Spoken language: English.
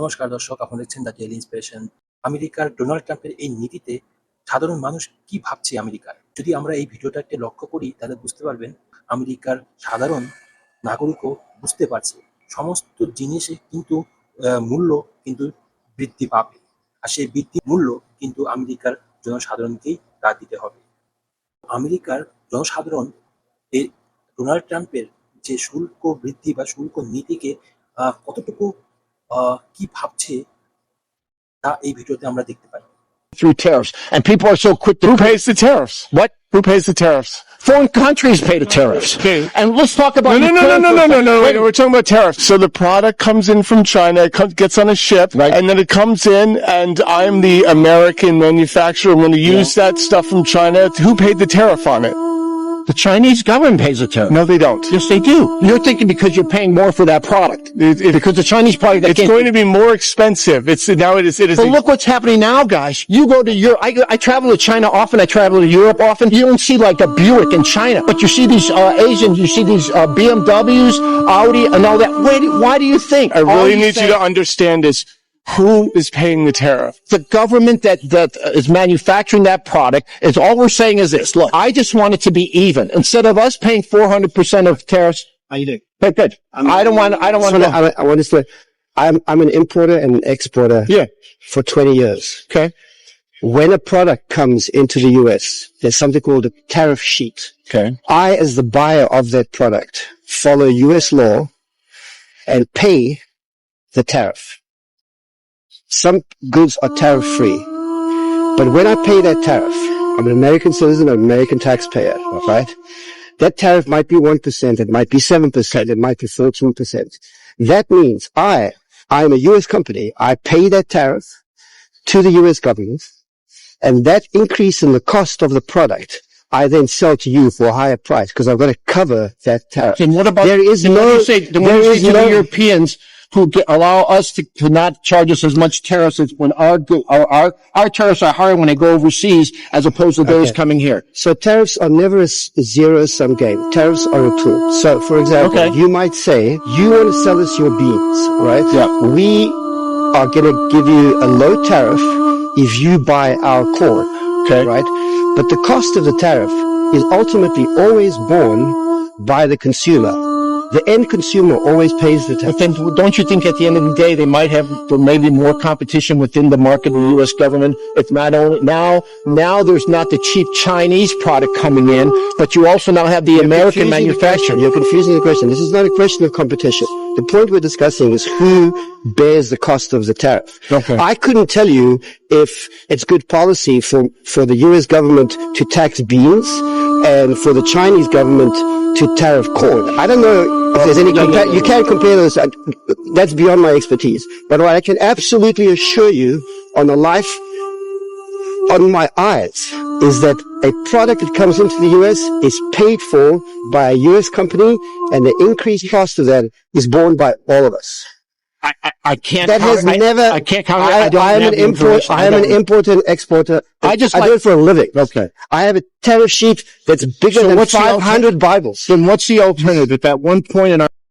নমস্কার দর্শক, আপনারা দেখছেন দ্য ডেইলি ইন্সপিরেশন। আমেরিকার ডোনাল্ড ট্রাম্পের এই নীতিতে সাধারণ মানুষ কি ভাবছে আমেরিকার? যদি আমরা এই ভিডিওটাকে লক্ষ্য করি তাহলে বুঝতে পারবেন আমেরিকার সাধারণ নাগরিকও বুঝতে পারছে সমস্ত জিনিসে কিন্তু মূল্য কিন্তু বৃদ্ধি পাবে, আর সেই বৃদ্ধির মূল্য কিন্তু আমেরিকার জনসাধারণকেই তা দিতে হবে। আমেরিকার জনসাধারণ এই ডোনাল্ড ট্রাম্পের যে শুল্ক বৃদ্ধি বা শুল্ক নীতিকে কতটুকু কি ভাবছে তা এই ভিডিওতে আমরা দেখতে পাই। Through tariffs, and people are so quick to. Who pays the tariffs? What? Who pays the tariffs? Foreign countries pay the tariffs. Okay. And let's talk about No. Wait, We're talking about tariffs. So the product comes in from China, it gets on a ship, right, and then it comes in, and I'm the American manufacturer. I'm going to use that stuff from China. Who paid the tariff on it? The Chinese government pays the tariff. No, they don't. Yes, they do. You're thinking because you're paying more for that product. Because the Chinese product, it's going to be more expensive. It is. But look what's happening now, guys. You go to Europe. I travel to China often. I travel to Europe often. You don't see like a Buick in China, but you see these Asians. You see these BMWs, Audi, and all that. Why do you think? I really need you to understand this. Who is paying the tariff? The government that is manufacturing that product. Is all we're saying is this. Look, I just want it to be even. Instead of us paying 400% of tariffs. How you doing? Good. I don't want to. I want to say, I'm an importer and exporter. Yeah. For 20 years. Okay. When a product comes into the U.S., there's something called a tariff sheet. Okay. I, as the buyer of that product, follow U.S. law and pay the tariff. Some goods are tariff free, but when I pay that tariff, I'm an American citizen, I'm an American taxpayer, right? That tariff might be 1%, it might be 7%, it might be 13%. That means I am a U.S. company, I pay that tariff to the U.S. government, and that increase in the cost of the product, I then sell to you for a higher price because I've got to cover that tariff. Then what about, there is no, there is no Europeans who allow us to not charge us as much tariffs as when our tariffs are higher when they go overseas as opposed to those coming here. So tariffs are never a zero-sum game. Tariffs are a tool. So, for example, you might say, you want to sell us your beans, right? Yeah. We are going to give you a low tariff if you buy our corn, right? But the cost of the tariff is ultimately always borne by the consumer. The end consumer always pays the tariff. But then don't you think at the end of the day they might have maybe more competition within the market of the U.S. government? It's not only now there's not the cheap Chinese product coming in, but you also now have the American manufacturer. You're confusing the question. This is not a question of competition. The point we're discussing is who bears the cost of the tariff. Okay. I couldn't tell you if it's good policy for the U.S. government to tax beans and for the Chinese government to tariff corn. I don't know if there's any you can't compare those. That's beyond my expertise. But what I can absolutely assure you on my eyes is that a product that comes into the U.S. is paid for by a U.S. company, and the increased cost of that is borne by all of us. I can't. That has never. I can't count. I am an importer and exporter. I do it for a living. Okay. I have a tariff sheet that's bigger than 500 Bibles. Then what's the alternative? At that one point in our